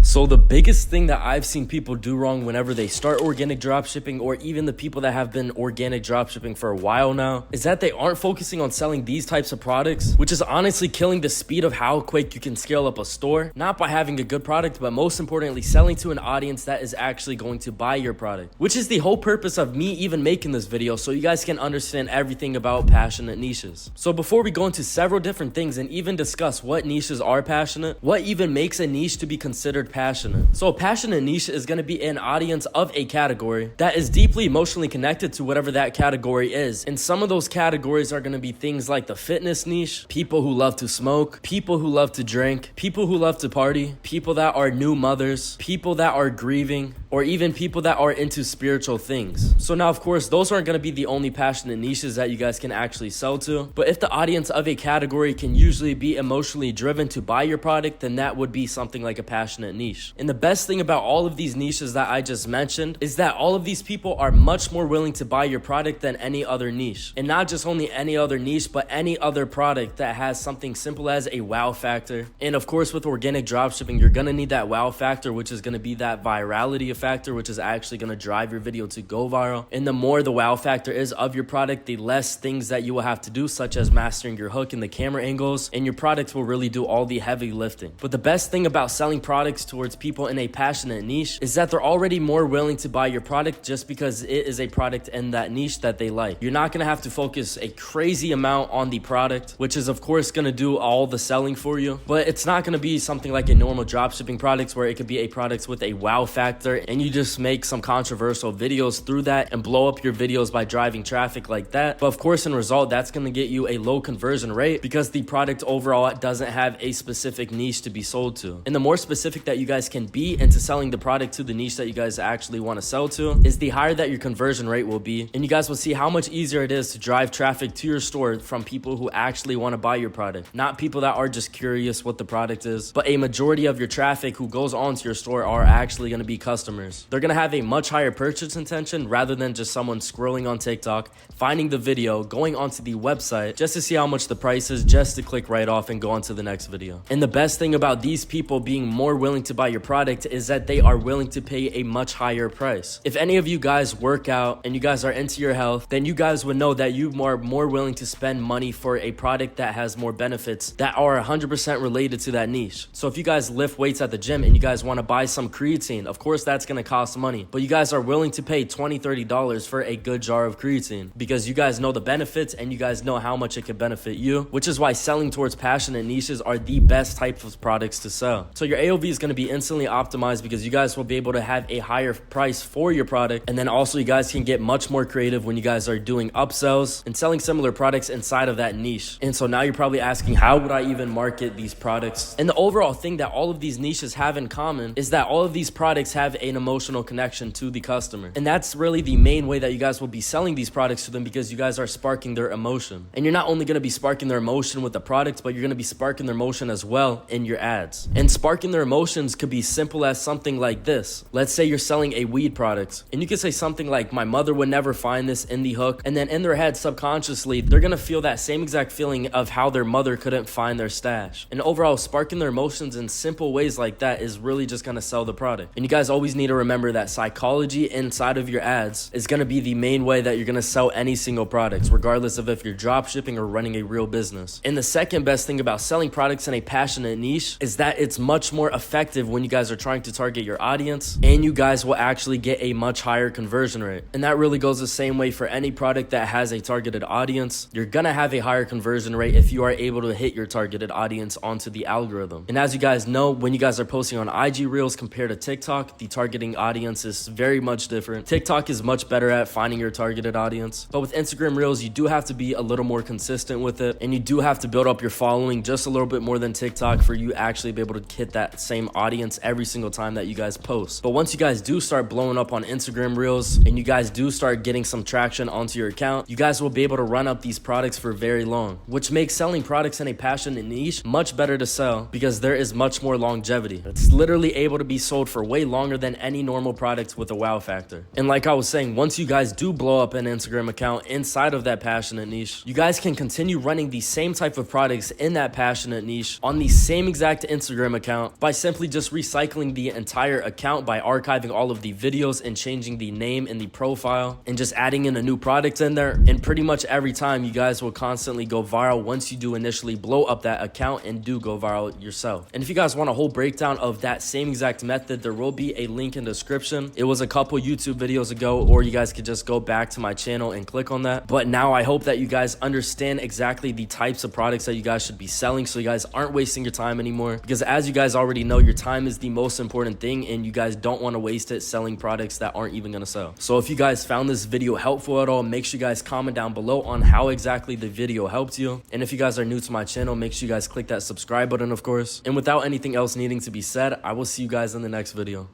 So the biggest thing that I've seen people do wrong whenever they start organic dropshipping, or even the people that have been organic dropshipping for a while now, is that they aren't focusing on selling these types of products, which is honestly killing the speed of how quick you can scale up a store, not by having a good product, but most importantly, selling to an audience that is actually going to buy your product, which is the whole purpose of me even making this video, so you guys can understand everything about passionate niches. So before we go into several different things and even discuss what niches are passionate, what even makes a niche to be considered passionate. So a passionate niche is going to be an audience of a category that is deeply emotionally connected to whatever that category is. And some of those categories are going to be things like the fitness niche, people who love to smoke, people who love to drink, people who love to party, people that are new mothers, people that are grieving, or even people that are into spiritual things. So now, of course, those aren't going to be the only passionate niches that you guys can actually sell to. But if the audience of a category can usually be emotionally driven to buy your product, then that would be something like a passionate niche. And the best thing about all of these niches that I just mentioned is that all of these people are much more willing to buy your product than any other niche. And not just only any other niche, but any other product that has something simple as a wow factor. And of course, with organic dropshipping, you're going to need that wow factor, which is going to be that virality factor, which is actually going to drive your video to go viral. And the more the wow factor is of your product, the less things that you will have to do, such as mastering your hook and the camera angles, and your product will really do all the heavy lifting. But the best thing about selling products towards people in a passionate niche is that they're already more willing to buy your product just because it is a product in that niche that they like. You're not going to have to focus a crazy amount on the product, which is of course going to do all the selling for you, but it's not going to be something like a normal dropshipping product where it could be a product with a wow factor and you just make some controversial videos through that and blow up your videos by driving traffic like that. But of course, in result, that's going to get you a low conversion rate because the product overall doesn't have a specific niche to be sold to. And the more specific that you guys can be into selling the product to the niche that you guys actually want to sell to is the higher that your conversion rate will be. And you guys will see how much easier it is to drive traffic to your store from people who actually want to buy your product, not people that are just curious what the product is, but a majority of your traffic who goes onto your store are actually going to be customers. They're going to have a much higher purchase intention rather than just someone scrolling on TikTok, finding the video, going onto the website just to see how much the price is, just to click right off and go on to the next video. And the best thing about these people being more willing to buy your product is that they are willing to pay a much higher price. If any of you guys work out and you guys are into your health, then you guys would know that you are more willing to spend money for a product that has more benefits that are 100% related to that niche. So if you guys lift weights at the gym and you guys want to buy some creatine, of course that's going to cost money, but you guys are willing to pay $20, $30 for a good jar of creatine because you guys know the benefits and you guys know how much it could benefit you, which is why selling towards passionate niches are the best type of products to sell. So your AOV is going to be instantly optimized because you guys will be able to have a higher price for your product. And then also you guys can get much more creative when you guys are doing upsells and selling similar products inside of that niche. And so now you're probably asking, how would I even market these products? And the overall thing that all of these niches have in common is that all of these products have an emotional connection to the customer. And that's really the main way that you guys will be selling these products to them, because you guys are sparking their emotion. And you're not only going to be sparking their emotion with the product, but you're going to be sparking their emotion as well in your ads. And sparking their emotions could be simple as something like this. Let's say you're selling a weed product and you could say something like, my mother would never find this in the hook. And then in their head, subconsciously, they're going to feel that same exact feeling of how their mother couldn't find their stash. And overall, sparking their emotions in simple ways like that is really just going to sell the product. And you guys always need to remember that psychology inside of your ads is going to be the main way that you're going to sell any single products, regardless of if you're drop shipping or running a real business. And the second best thing about selling products in a passionate niche is that it's much more effective when you guys are trying to target your audience, and you guys will actually get a much higher conversion rate. And that really goes the same way for any product that has a targeted audience. You're gonna have a higher conversion rate if you are able to hit your targeted audience onto the algorithm. And as you guys know, when you guys are posting on IG Reels compared to TikTok, the targeting audience is very much different. TikTok is much better at finding your targeted audience, but with Instagram Reels, you do have to be a little more consistent with it, and you do have to build up your following just a little bit more than TikTok for you actually be able to hit that same audience every single time that you guys post. But once you guys do start blowing up on Instagram Reels and you guys do start getting some traction onto your account, you guys will be able to run up these products for very long, which makes selling products in a passionate niche much better to sell because there is much more longevity. It's literally able to be sold for way longer than any normal product with a wow factor. And like I was saying, once you guys do blow up an Instagram account inside of that passionate niche, you guys can continue running the same type of products in that passionate niche on the same exact Instagram account by simply just recycling the entire account by archiving all of the videos and changing the name in the profile and just adding in a new product in there. And pretty much every time you guys will constantly go viral once you do initially blow up that account and do go viral yourself. And if you guys want a whole breakdown of that same exact method, there will be a link in the description. It was a couple YouTube videos ago, or you guys could just go back to my channel and click on that. But now I hope that you guys understand exactly the types of products that you guys should be selling, so you guys aren't wasting your time anymore. Because as you guys already know, your time is the most important thing, and you guys don't want to waste it selling products that aren't even gonna sell. So if you guys found this video helpful at all, make sure you guys comment down below on how exactly the video helped you. And if you guys are new to my channel, make sure you guys click that subscribe button, of course. And without anything else needing to be said, I will see you guys in the next video.